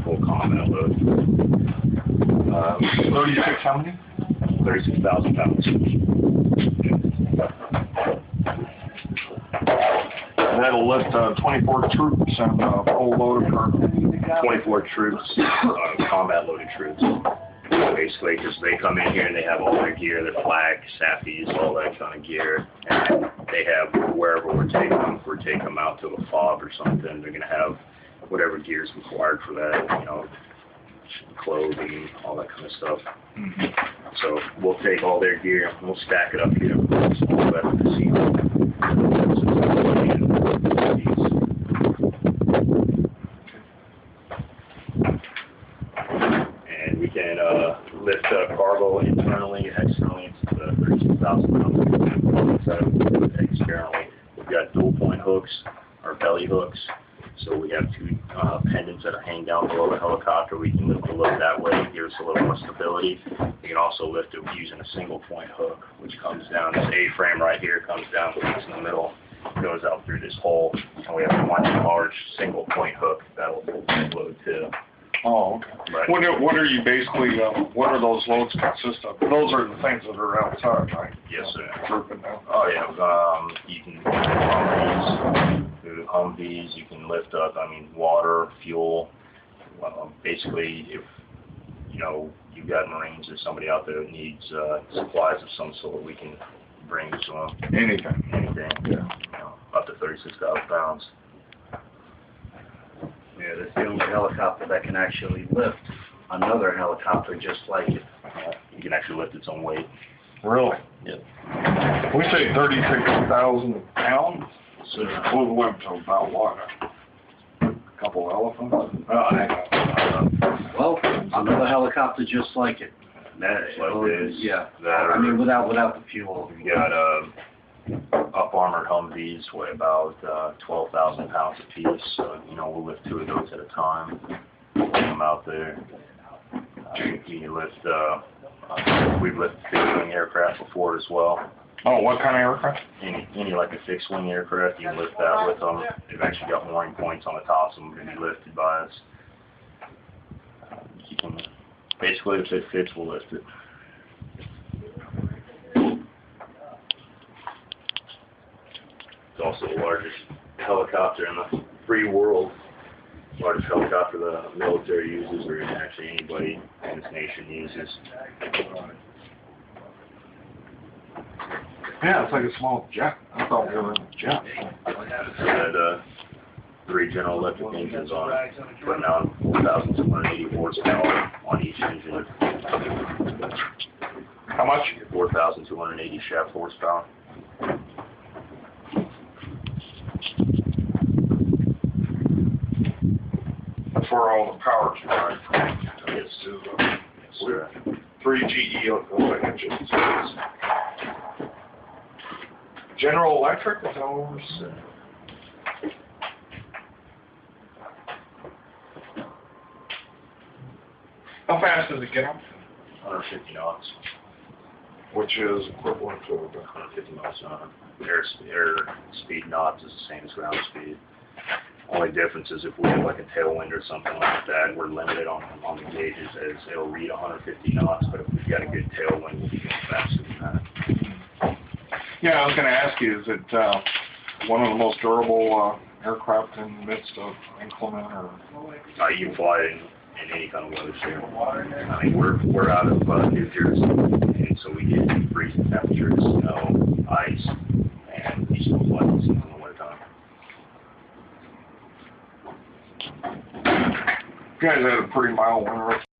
full combat load. 36 how many? 36,000 pounds. That'll lift 24 troops and full load of cargo. 24 troops, combat loaded troops. Basically, because they come in here and they have all their gear, their flag, sappies, all that kind of gear, and they have wherever we're taking them. If we're taking them out to a fob or something, they're going to have whatever gear is required for that, you know, clothing, all that kind of stuff. So we'll take all their gear, we'll stack it up here, all that to see. And we can lift cargo internally, externally. It's 32,000 pounds. Externally, we've got dual point hooks, or belly hooks. So we have two pendants that are hanging down below the helicopter. We can lift the load that way, give us a little more stability. We can also lift it using a single point hook, which comes down. This A-frame right here comes down, it's in the middle, goes out through this hole, and we have one large single point hook that'll hold the load too. Oh, okay. Right. What are you basically, what are those loads consist of? Those are the things that are outside, right? Yes, sir. Drooping down. Oh yeah, you can Humvees, you can lift up, water, fuel. Basically, if, you know, you've got Marines or somebody out there that needs supplies of some sort, we can bring to them. Anything. Anything. Yeah. You know, up to 36,000 pounds. Yeah, that's the only helicopter that can actually lift another helicopter just like it. You can actually lift its own weight. Really? Yep. We say 36,000 pounds. So, We'll live to about what? A couple elephants? Well, another helicopter just like it. like this. Yeah. That I mean, without the fuel. we got up armored Humvees weigh about 12,000 pounds a piece. So, you know, we'll lift 2 of those at a time. Put them out there. You lift. We've lifted fixed wing aircraft before as well. Oh, what kind of aircraft? Any like a fixed wing aircraft, you can lift that with them. They've actually got mooring points on the tops of them to be lifted by us. You can basically, if it fits, we'll lift it. It's also the largest helicopter in the free world. Largest helicopter the military uses, or actually anybody in this nation uses. Yeah, it's like a small jet. I thought we were in a jet. It had 3 General Electric engines on it, putting out 4,280 horsepower on each engine. How much? 4,280 shaft horsepower. That's where all the power's derived from. Yes, Yes, sir. 3 GE engines. General Electric is ours. How fast does it get up? 150 knots. Which is equivalent to 150 miles an hour. Air speed knots is the same as ground speed. Only difference is if we have like a tailwind or something like that, we're limited on the gauges as it'll read 150 knots, but if we've got a good tailwind, we'll be going faster than that. Yeah, I was going to ask you, is it one of the most durable aircraft in the midst of inclement or? You can fly it in any kind of weather, sir. I mean, we're out of New Jersey, and so we get freezing temperatures, snow, ice, and we still fly in the wintertime. You guys had a pretty mild winter.